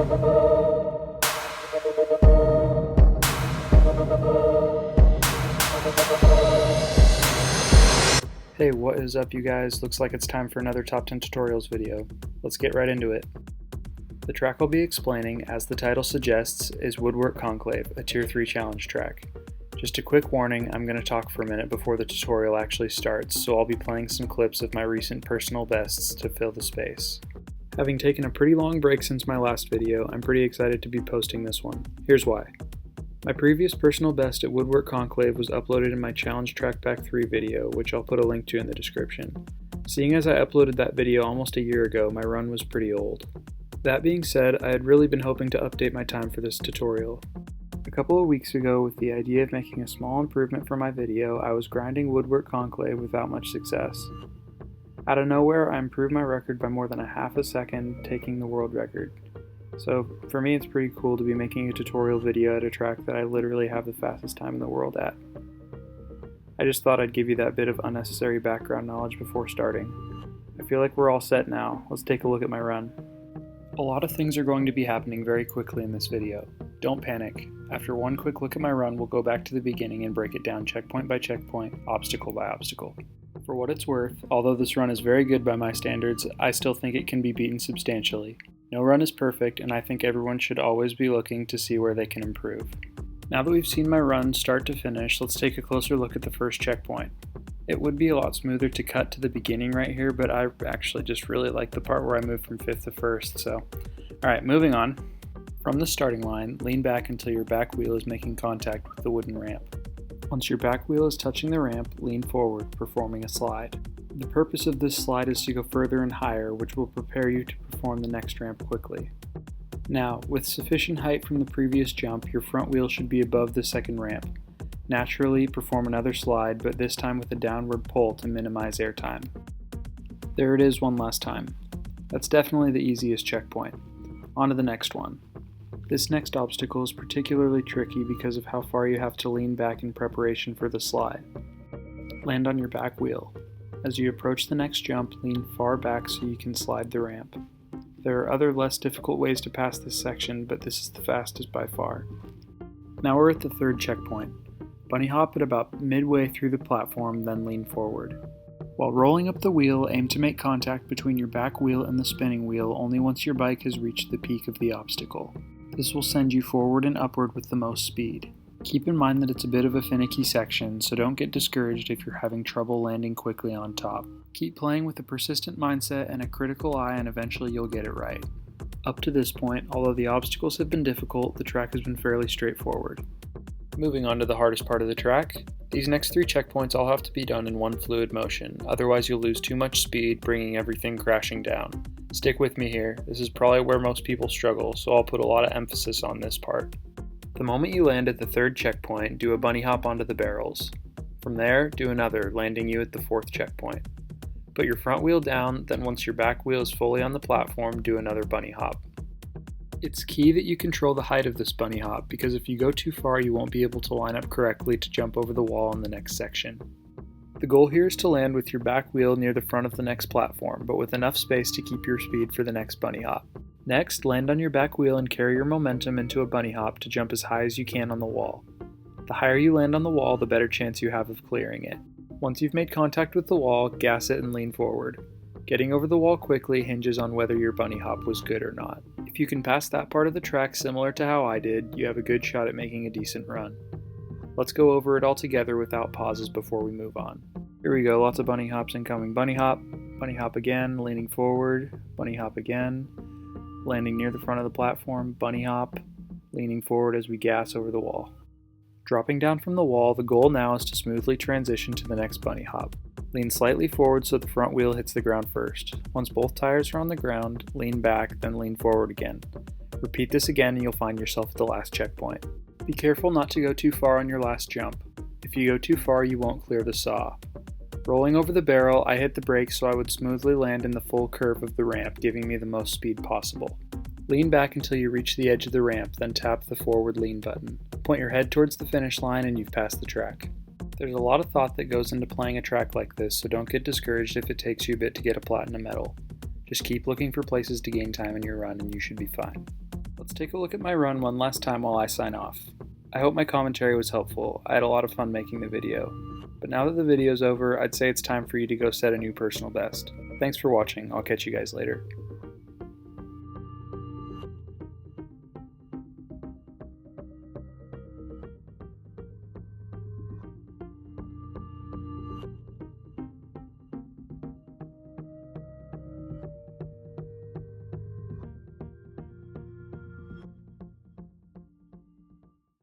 Hey, what is up you guys? Looks like it's time for another Top 10 Tutorials video. Let's get right into it. The track I'll be explaining, as the title suggests, is Woodwork Conclave, a Tier 3 challenge track. Just a quick warning, I'm going to talk for a minute before the tutorial actually starts, so I'll be playing some clips of my recent personal bests to fill the space. Having taken a pretty long break since my last video, I'm pretty excited to be posting this one. Here's why. My previous personal best at Woodwork Conclave was uploaded in my Challenge Track Back 3 video, which I'll put a link to in the description. Seeing as I uploaded that video almost a year ago, my run was pretty old. That being said, I had really been hoping to update my time for this tutorial. A couple of weeks ago, with the idea of making a small improvement for my video, I was grinding Woodwork Conclave without much success. Out of nowhere, I improved my record by more than a half a second, taking the world record. So for me, it's pretty cool to be making a tutorial video at a track that I literally have the fastest time in the world at. I just thought I'd give you that bit of unnecessary background knowledge before starting. I feel like we're all set now. Let's take a look at my run. A lot of things are going to be happening very quickly in this video. Don't panic. After one quick look at my run, we'll go back to the beginning and break it down checkpoint by checkpoint, obstacle by obstacle. For what it's worth, although this run is very good by my standards, I still think it can be beaten substantially. No run is perfect, and I think everyone should always be looking to see where they can improve. Now that we've seen my run start to finish, let's take a closer look at the first checkpoint. It would be a lot smoother to cut to the beginning right here, but I actually just really like the part where I moved from 5th to 1st, so. Alright, moving on. From the starting line, lean back until your back wheel is making contact with the wooden ramp. Once your back wheel is touching the ramp, lean forward, performing a slide. The purpose of this slide is to go further and higher, which will prepare you to perform the next ramp quickly. Now, with sufficient height from the previous jump, your front wheel should be above the second ramp. Naturally, perform another slide, but this time with a downward pull to minimize airtime. There it is one last time. That's definitely the easiest checkpoint. On to the next one. This next obstacle is particularly tricky because of how far you have to lean back in preparation for the slide. Land on your back wheel. As you approach the next jump, lean far back so you can slide the ramp. There are other less difficult ways to pass this section, but this is the fastest by far. Now we're at the third checkpoint. Bunny hop at about midway through the platform, then lean forward. While rolling up the wheel, aim to make contact between your back wheel and the spinning wheel only once your bike has reached the peak of the obstacle. This will send you forward and upward with the most speed. Keep in mind that it's a bit of a finicky section, so don't get discouraged if you're having trouble landing quickly on top. Keep playing with a persistent mindset and a critical eye, and eventually you'll get it right. Up to this point, although the obstacles have been difficult, the track has been fairly straightforward. Moving on to the hardest part of the track, these next 3 checkpoints all have to be done in one fluid motion, otherwise you'll lose too much speed, bringing everything crashing down. Stick with me here, this is probably where most people struggle, so I'll put a lot of emphasis on this part. The moment you land at the 3rd checkpoint, do a bunny hop onto the barrels. From there, do another, landing you at the 4th checkpoint. Put your front wheel down, then once your back wheel is fully on the platform, do another bunny hop. It's key that you control the height of this bunny hop, because if you go too far you won't be able to line up correctly to jump over the wall in the next section. The goal here is to land with your back wheel near the front of the next platform, but with enough space to keep your speed for the next bunny hop. Next, land on your back wheel and carry your momentum into a bunny hop to jump as high as you can on the wall. The higher you land on the wall, the better chance you have of clearing it. Once you've made contact with the wall, gas it and lean forward. Getting over the wall quickly hinges on whether your bunny hop was good or not. If you can pass that part of the track similar to how I did, you have a good shot at making a decent run. Let's go over it all together without pauses before we move on. Here we go, lots of bunny hops incoming. Bunny hop again, leaning forward, bunny hop again, landing near the front of the platform, bunny hop, leaning forward as we gas over the wall. Dropping down from the wall, the goal now is to smoothly transition to the next bunny hop. Lean slightly forward so the front wheel hits the ground first. Once both tires are on the ground, lean back, then lean forward again. Repeat this again and you'll find yourself at the last checkpoint. Be careful not to go too far on your last jump. If you go too far, you won't clear the saw. Rolling over the barrel, I hit the brakes so I would smoothly land in the full curve of the ramp, giving me the most speed possible. Lean back until you reach the edge of the ramp, then tap the forward lean button. Point your head towards the finish line and you've passed the track. There's a lot of thought that goes into playing a track like this, so don't get discouraged if it takes you a bit to get a platinum medal. Just keep looking for places to gain time in your run and you should be fine. Let's take a look at my run one last time while I sign off. I hope my commentary was helpful. I had a lot of fun making the video. But now that the video's over, I'd say it's time for you to go set a new personal best. Thanks for watching. I'll catch you guys later.